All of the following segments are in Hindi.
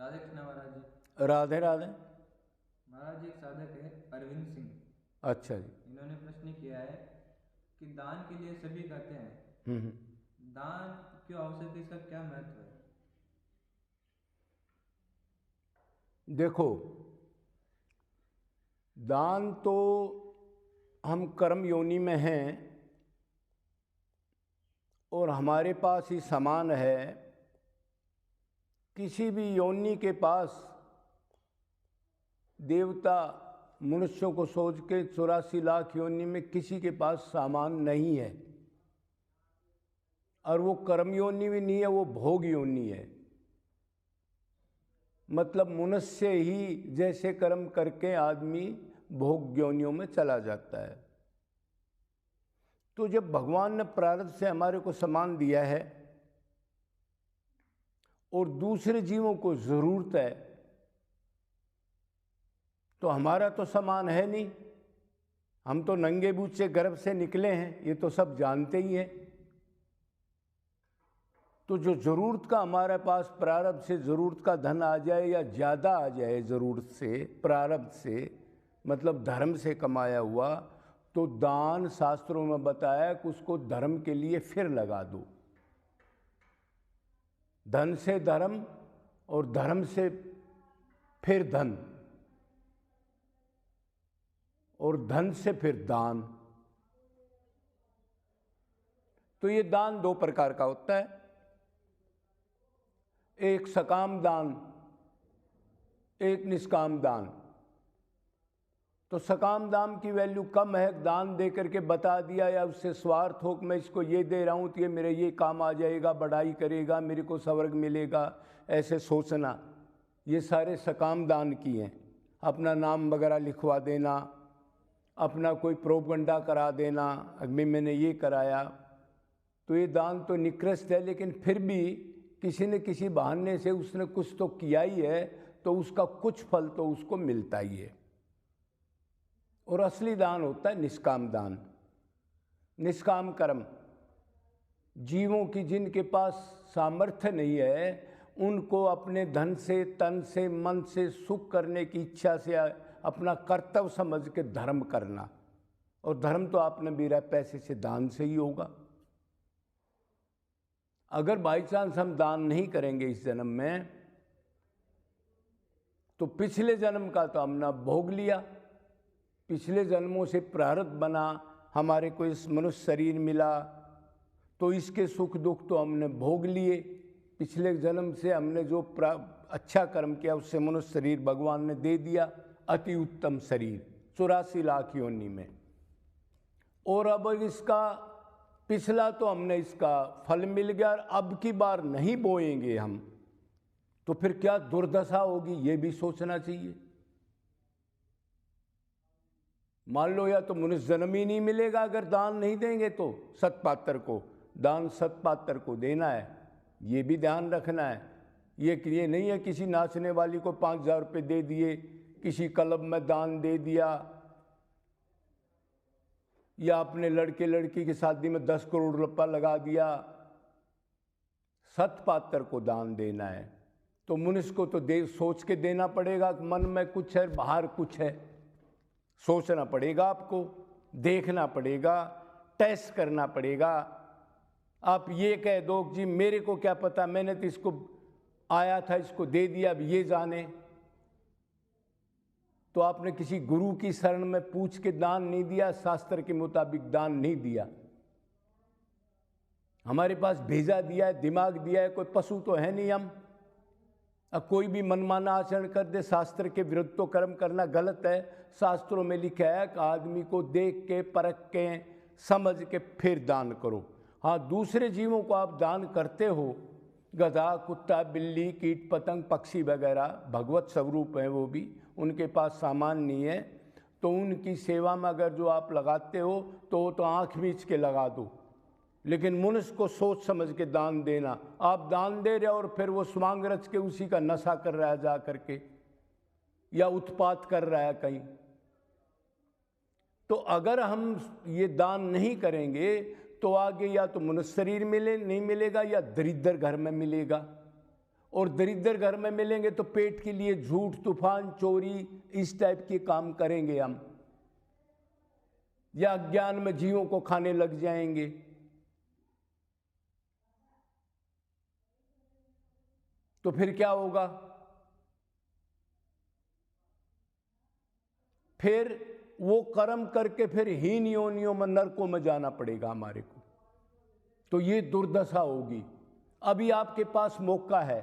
राधे कृष्ण महाराज जी। राधे राधे। महाराज जी, एक साधक है अरविंद सिंह। अच्छा जी। इन्होंने प्रश्न किया है कि दान के लिए सभी कहते हैं, दान क्यों आवश्यक है, इसका क्या महत्व है? देखो, दान तो हम कर्म योनि में हैं और हमारे पास ही समान है। किसी भी योनि के पास देवता मनुष्यों को सोच के 84 लाख योनि में किसी के पास सामान नहीं है। और वो कर्म योनि भी नहीं है, वो भोग योनि है। मतलब मनुष्य ही जैसे कर्म करके आदमी भोग योनियों में चला जाता है। तो जब भगवान ने प्रारब्ध से हमारे को सामान दिया है और दूसरे जीवों को जरूरत है, तो हमारा तो सामान है नहीं। हम तो नंगे बूचे गर्भ से निकले हैं, ये तो सब जानते ही हैं। तो जो ज़रूरत का हमारे पास प्रारब्ध से ज़रूरत का धन आ जाए या ज़्यादा आ जाए ज़रूरत से, प्रारब्ध से मतलब धर्म से कमाया हुआ, तो दान शास्त्रों में बताया कि उसको धर्म के लिए फिर लगा दो। धन से धर्म और धर्म से फिर धन और धन से फिर दान। तो ये दान दो प्रकार का होता है, एक सकाम दान, एक निष्काम दान। तो सकाम दान की वैल्यू कम है, दान दे करके बता दिया या उससे स्वार्थ हो कि मैं इसको ये दे रहा हूँ तो ये मेरे ये काम आ जाएगा, बढ़ाई करेगा, मेरे को स्वर्ग मिलेगा, ऐसे सोचना, ये सारे सकाम दान की हैं। अपना नाम वगैरह लिखवा देना, अपना कोई प्रोपगंडा करा देना, अभी मैंने ये कराया, तो ये दान तो निकृष्ट है। लेकिन फिर भी किसी न किसी बहाने से उसने कुछ तो किया ही है, तो उसका कुछ फल तो उसको मिलता ही है। और असली दान होता है निष्काम दान, निष्काम कर्म। जीवों की जिनके पास सामर्थ्य नहीं है, उनको अपने धन से, तन से, मन से सुख करने की इच्छा से अपना कर्तव्य समझ के धर्म करना। और धर्म तो आपने भी रहा पैसे से, दान से ही होगा। अगर बाई चांस हम दान नहीं करेंगे इस जन्म में, तो पिछले जन्म का तो हमने भोग लिया। पिछले जन्मों से प्रारब्ध बना, हमारे को इस मनुष्य शरीर मिला, तो इसके सुख दुख तो हमने भोग लिए। पिछले जन्म से हमने जो अच्छा कर्म किया उससे मनुष्य शरीर भगवान ने दे दिया, अति उत्तम शरीर 84 लाख योनि में। और अब इसका पिछला तो हमने इसका फल मिल गया, और अब की बार नहीं बोएंगे हम, तो फिर क्या दुर्दशा होगी, ये भी सोचना चाहिए। मान लो या तो मनुष्य जन्म ही नहीं मिलेगा अगर दान नहीं देंगे, तो सतपात्र को दान, सतपात्र को देना है, ये भी ध्यान रखना है। ये नहीं है किसी नाचने वाली को 5,000 रुपये दे दिए, किसी क्लब में दान दे दिया, या अपने लड़के लड़की की शादी में 10 करोड़ रुपया लगा दिया। सतपात्र को दान देना है तो मनुष्य को तो सोच के देना पड़ेगा कि मन में कुछ है, बाहर कुछ है। सोचना पड़ेगा, आपको देखना पड़ेगा, टेस्ट करना पड़ेगा। आप ये कह दो जी मेरे को क्या पता, मैंने तो इसको आया था, इसको दे दिया, अब ये जाने, तो आपने किसी गुरु की शरण में पूछ के दान नहीं दिया, शास्त्र के मुताबिक दान नहीं दिया। हमारे पास भेजा दिया है, दिमाग दिया है, कोई पशु तो है नहीं हम। अब कोई भी मनमाना आचरण कर दे, शास्त्र के विरुद्ध तो कर्म करना गलत है। शास्त्रों में लिखा है कि आदमी को देख के, परख के, समझ के फिर दान करो। हाँ, दूसरे जीवों को आप दान करते हो, गधा, कुत्ता, बिल्ली, कीट पतंग, पक्षी वगैरह, भगवत स्वरूप हैं वो भी, उनके पास सामान नहीं है, तो उनकी सेवा में अगर जो आप लगाते हो तो आँख मीच के लगा दो। लेकिन मनुष्य को सोच समझ के दान देना, आप दान दे रहे हो और फिर वो स्वांग रच के उसी का नशा कर रहा है जा करके, या उत्पात कर रहा है कहीं, तो अगर हम ये दान नहीं करेंगे तो आगे या तो मनुष्य शरीर नहीं मिलेगा, या दरिद्र घर में मिलेगा। और दरिद्र घर में मिलेंगे तो पेट के लिए झूठ, तूफान, चोरी, इस टाइप के काम करेंगे हम, या अज्ञान में जीवों को खाने लग जाएंगे। तो फिर क्या होगा? फिर वो कर्म करके फिर हीन योनियों में, नरकों में जाना पड़ेगा हमारे को। तो ये दुर्दशा होगी। अभी आपके पास मौका है,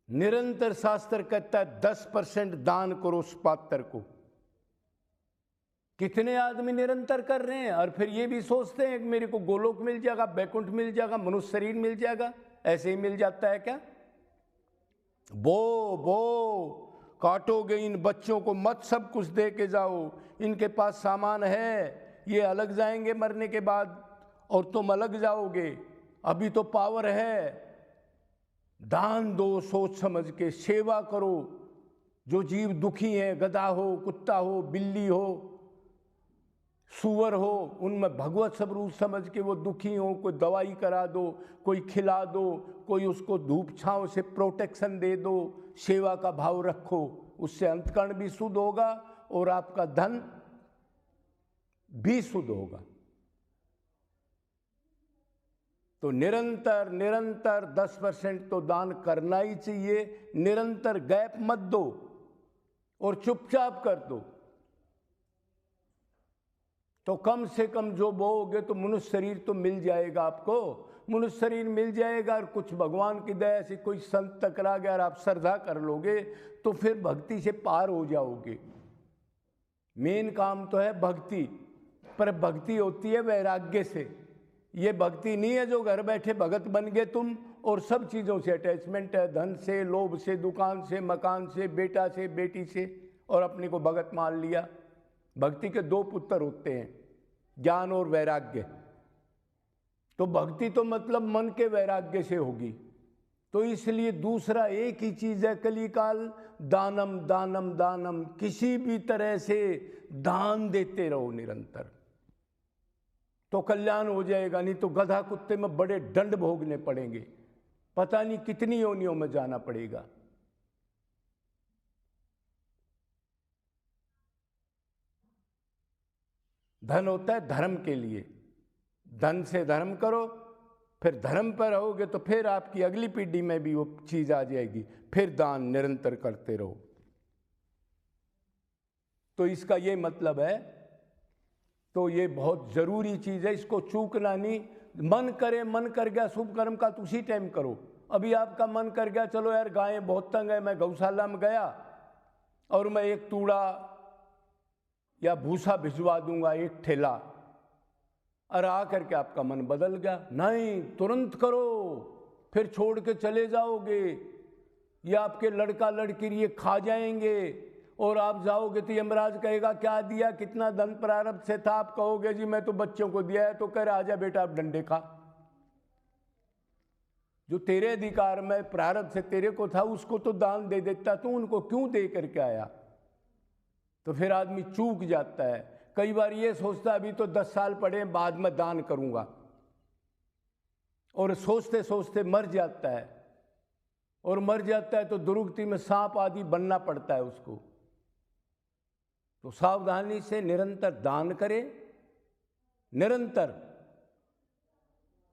निरंतर शास्त्र कहता है 10% दान करो उस पात्र को। कितने आदमी निरंतर कर रहे हैं और फिर ये भी सोचते हैं कि मेरे को गोलोक मिल जाएगा, बैकुंठ मिल जाएगा, मनुष्य शरीर मिल जाएगा। ऐसे ही मिल जाता है क्या? बो काटोगे इन बच्चों को मत, सब कुछ दे के जाओ, इनके पास सामान है, ये अलग जाएंगे मरने के बाद और तुम अलग जाओगे, अभी तो पावर है। दान दो सोच समझ के, सेवा करो। जो जीव दुखी हैं, गधा हो, कुत्ता हो, बिल्ली हो, सूअर हो, उनमें भगवत स्वरूप समझ के वो दुखी हो, कोई दवाई करा दो, कोई खिला दो, कोई उसको धूप छांव से प्रोटेक्शन दे दो, सेवा का भाव रखो। उससे अंतकरण भी शुद्ध होगा और आपका धन भी शुद्ध होगा। तो निरंतर निरंतर 10% तो दान करना ही चाहिए। निरंतर गैप मत दो और चुपचाप कर दो। तो कम से कम जो बोओगे तो मनुष्य शरीर तो मिल जाएगा आपको, मनुष्य शरीर मिल जाएगा। और कुछ भगवान की दया से कोई संत टकरा गया और आप श्रद्धा कर लोगे तो फिर भक्ति से पार हो जाओगे। मेन काम तो है भक्ति, पर भक्ति होती है वैराग्य से। ये भक्ति नहीं है जो घर बैठे भगत बन गए तुम और सब चीज़ों से अटैचमेंट है, धन से, लोभ से, दुकान से, मकान से, बेटा से, बेटी से, और अपने को भगत मान लिया। भक्ति के 2 पुत्र होते हैं, ज्ञान और वैराग्य। तो भक्ति तो मतलब मन के वैराग्य से होगी। तो इसलिए दूसरा एक ही चीज है कलिकाल, दानम दानम दानम। किसी भी तरह से दान देते रहो निरंतर, तो कल्याण हो जाएगा। नहीं तो गधा कुत्ते में बड़े दंड भोगने पड़ेंगे, पता नहीं कितनी योनियों में जाना पड़ेगा। धन होता है धर्म के लिए, धन से धर्म करो, फिर धर्म पर रहोगे तो फिर आपकी अगली पीढ़ी में भी वो चीज आ जाएगी। फिर दान निरंतर करते रहो। तो इसका ये मतलब है, तो ये बहुत जरूरी चीज है, इसको चूकना नहीं। मन करे, मन कर गया शुभ कर्म का तो उसी टाइम करो। अभी आपका मन कर गया चलो यार गायें बहुत तंग है, मैं गौशाला में गया और मैं एक तूड़ा या भूसा भिजवा दूंगा, एक ठेला, और आकर के आपका मन बदल गया। नहीं, तुरंत करो, फिर छोड़ के चले जाओगे, ये आपके लड़का लड़की ये खा जाएंगे और आप जाओगे तो यमराज कहेगा क्या दिया, कितना धन प्रारब्ध से था। आप कहोगे जी मैं तो बच्चों को दिया है, तो कह रहा आजा बेटा आप डंडे खा। जो तेरे अधिकार में प्रारब्ध से तेरे को था उसको तो दान दे देता, तू उनको क्यों दे करके आया। तो फिर आदमी चूक जाता है। कई बार ये सोचता है अभी तो 10 साल पड़े बाद में दान करूंगा, और सोचते सोचते मर जाता है, और मर जाता है तो दुर्गति में सांप आदि बनना पड़ता है उसको। तो सावधानी से निरंतर दान करें, निरंतर,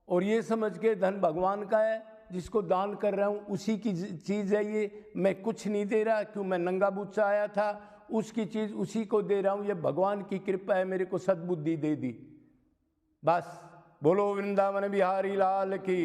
और ये समझ के धन भगवान का है, जिसको दान कर रहा हूं उसी की चीज है ये, मैं कुछ नहीं दे रहा, क्यों मैं नंगा बूचा आया था, उसकी चीज उसी को दे रहा हूं, ये भगवान की कृपा है, मेरे को सद्बुद्धि दे दी। बस बोलो वृंदावन बिहारी लाल की।